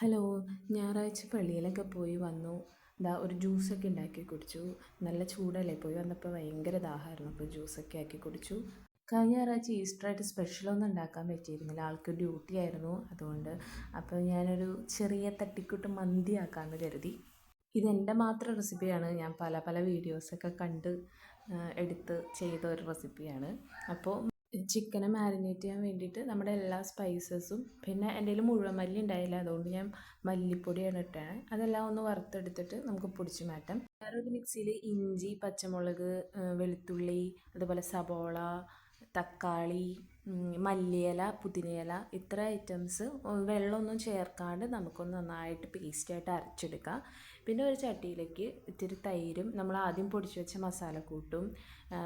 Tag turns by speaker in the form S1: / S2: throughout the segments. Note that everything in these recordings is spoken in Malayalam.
S1: ഹലോ. ഞായറാഴ്ച പള്ളിയിലൊക്കെ പോയി വന്നു. ഒരു ജ്യൂസൊക്കെ ഉണ്ടാക്കി കുടിച്ചു. നല്ല ചൂടല്ലേ, പോയി വന്നപ്പോൾ ഭയങ്കര ദാഹമായിരുന്നു. അപ്പോൾ ജ്യൂസൊക്കെ ആക്കി കുടിച്ചു. കഴിഞ്ഞ ഞായറാഴ്ച ഈസ്റ്ററായിട്ട് സ്പെഷ്യലൊന്നും ഉണ്ടാക്കാൻ പറ്റിയിരുന്നില്ല, ആൾക്ക് ഡ്യൂട്ടി ആയിരുന്നു. അതുകൊണ്ട് അപ്പോൾ ഞാനൊരു ചെറിയ തട്ടിക്കൂട്ട് മന്തി ആക്കാമെന്ന് കരുതി. ഇതെൻ്റെ മാത്രം റെസിപ്പിയാണ്. ഞാൻ പല പല വീഡിയോസൊക്കെ കണ്ട് എടുത്ത് ചെയ്ത ഒരു റെസിപ്പിയാണ്. അപ്പോൾ ചിക്കനെ മാരിനേറ്റ് ചെയ്യാൻ വേണ്ടിയിട്ട് നമ്മുടെ എല്ലാ സ്പൈസസും, പിന്നെ എൻ്റെ കയ്യിൽ മുഴുവൻ മല്ലി ഉണ്ടായില്ല, അതുകൊണ്ട് ഞാൻ മല്ലിപ്പൊടിയാണ് ഇട്ടത്. അതെല്ലാം ഒന്ന് വറുത്തെടുത്തിട്ട് നമുക്ക് പൊടിച്ച് മാറ്റാം. വേറൊരു മിക്സിയിൽ ഇഞ്ചി, പച്ചമുളക്, വെളുത്തുള്ളി, അതുപോലെ സബോള, തക്കാളി, മല്ലിയില, പുതിനയില, ഇത്ര ഐറ്റംസ് വെള്ളമൊന്നും ചേർക്കാണ്ട് നമുക്കൊന്ന് നന്നായിട്ട് പേസ്റ്റായിട്ട് അരച്ചെടുക്കാം. പിന്നെ ഒരു ചട്ടിയിലേക്ക് ഇത്തിരി തൈരും, നമ്മൾ ആദ്യം പൊടിച്ച് വെച്ച മസാലക്കൂട്ടും,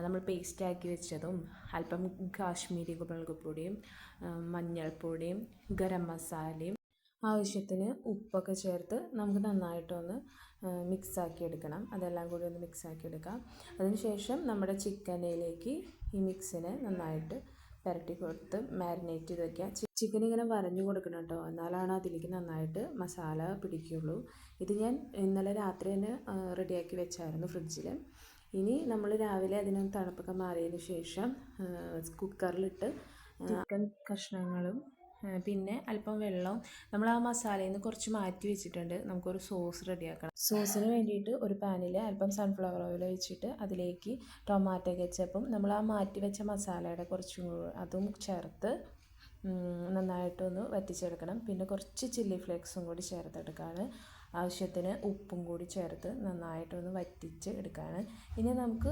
S1: നമ്മൾ പേസ്റ്റാക്കി വെച്ചതും, അല്പം കാശ്മീരി മുളക് പൊടിയും, മഞ്ഞൾപ്പൊടിയും, ഗരം മസാലയും, ആവശ്യത്തിന് ഉപ്പൊക്കെ ചേർത്ത് നമുക്ക് നന്നായിട്ടൊന്ന് മിക്സാക്കി എടുക്കണം. അതെല്ലാം കൂടി ഒന്ന് മിക്സാക്കി എടുക്കാം. അതിനുശേഷം നമ്മുടെ ചിക്കനിലേക്ക് ഈ മിക്സിനെ നന്നായിട്ട് പുരട്ടി കൊടുത്ത് മാരിനേറ്റ് ചെയ്ത് വയ്ക്കുക. ചിക്കൻ ഇങ്ങനെ വരഞ്ഞു കൊടുക്കണം കേട്ടോ, എന്നാലാണ് അതിലേക്ക് നന്നായിട്ട് മസാല പിടിക്കുകയുള്ളൂ. ഇത് ഞാൻ ഇന്നലെ രാത്രി തന്നെ റെഡിയാക്കി വെച്ചായിരുന്നു ഫ്രിഡ്ജിൽ. ഇനി നമ്മൾ രാവിലെ അതിനൊന്ന് തണുപ്പൊക്കെ മാറിയതിന് ശേഷം കുക്കറിലിട്ട് ചിക്കൻ കഷ്ണങ്ങളും പിന്നെ അല്പം വെള്ളം നമ്മൾ ആ മസാലയിൽ നിന്ന് കുറച്ച് മാറ്റി വെച്ചിട്ടുണ്ട്. നമുക്കൊരു സോസ് റെഡിയാക്കണം. സോസിന് വേണ്ടിയിട്ട് ഒരു പാനിൽ അല്പം സൺഫ്ലവർ ഓയിൽ ഒഴിച്ചിട്ട് അതിലേക്ക് ടൊമാറ്റോ കെച്ചപ്പും നമ്മൾ ആ മാറ്റി വെച്ച മസാലയുടെ കുറച്ചും അതും ചേർത്ത് നന്നായിട്ടൊന്ന് വറ്റിച്ചെടുക്കണം. പിന്നെ കുറച്ച് ചില്ലി ഫ്ലേക്സും കൂടി ചേർത്തെടുക്കുകയാണ്. ആവശ്യത്തിന് ഉപ്പും കൂടി ചേർത്ത് നന്നായിട്ടൊന്ന് വറ്റിച്ച് എടുക്കുകയാണ്. ഇനി നമുക്ക്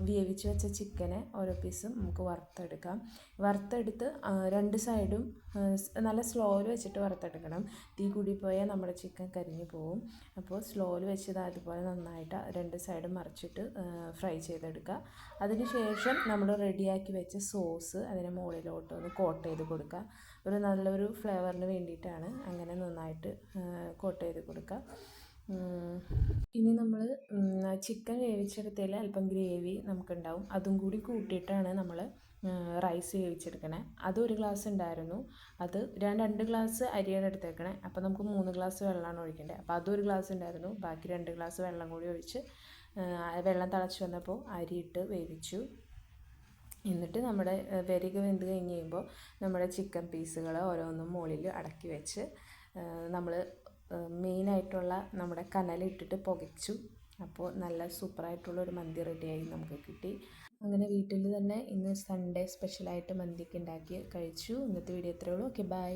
S1: വേവിച്ച് വെച്ച ചിക്കനെ ഓരോ പീസും നമുക്ക് വറുത്തെടുക്കാം. വറുത്തെടുത്ത് രണ്ട് സൈഡും നല്ല സ്ലോയിൽ വെച്ചിട്ട് വറുത്തെടുക്കണം. തീ കൂടിപ്പോയാൽ നമ്മുടെ ചിക്കൻ കരിഞ്ഞു പോവും. അപ്പോൾ സ്ലോയിൽ വെച്ചത് അതുപോലെ നന്നായിട്ട് രണ്ട് സൈഡും മറിച്ചിട്ട് ഫ്രൈ ചെയ്തെടുക്കുക. അതിന് ശേഷം നമ്മൾ റെഡിയാക്കി വെച്ച സോസ് അതിന് മുകളിലോട്ട് ഒന്ന് കോട്ട് ചെയ്ത് കൊടുക്കുക. ഒരു നല്ലൊരു ഫ്ലേവറിന് വേണ്ടിയിട്ടാണ് അങ്ങനെ നന്നായിട്ട് കോട്ട് ചെയ്ത് കൊടുക്കുക. ഇനി നമ്മൾ ചിക്കൻ വേവിച്ചെടുത്തതിൽ അല്പം ഗ്രേവി നമുക്കുണ്ടാവും, അതും കൂടി കൂട്ടിയിട്ടാണ് നമ്മൾ റൈസ് വേവിച്ചെടുക്കണേ. അത് 1 ഗ്ലാസ് ഉണ്ടായിരുന്നു. അത് ഞാൻ 2 ഗ്ലാസ് അരിയാണ് എടുത്തേക്കണേ. അപ്പോൾ നമുക്ക് 3 ഗ്ലാസ് വെള്ളമാണ് ഒഴിക്കേണ്ടത്. അപ്പോൾ അതൊരു ഗ്ലാസ് ഉണ്ടായിരുന്നു, ബാക്കി 2 ഗ്ലാസ് വെള്ളം കൂടി ഒഴിച്ച് വെള്ളം തിളച്ച് വന്നപ്പോൾ അരിയിട്ട് വേവിച്ചു. എന്നിട്ട് നമ്മുടെ വെരിക വെന്ത് കഴിഞ്ഞ് കഴിയുമ്പോൾ നമ്മുടെ ചിക്കൻ പീസുകൾ ഓരോന്നും മുകളിൽ അടക്കി വെച്ച് നമ്മൾ മെയിനായിട്ടുള്ള നമ്മുടെ കനലിട്ടിട്ട് പുകച്ചു. അപ്പോൾ നല്ല സൂപ്പറായിട്ടുള്ളൊരു മന്തി റെഡിയായി നമുക്ക് കിട്ടി. അങ്ങനെ വീട്ടിൽ തന്നെ ഇന്ന് സൺഡേ സ്പെഷ്യലായിട്ട് മന്തിയൊക്കെ ഉണ്ടാക്കി കഴിച്ചു. ഇന്നത്തെ വീഡിയോ ഇത്രയേ ഉള്ളൂ. Okay, by.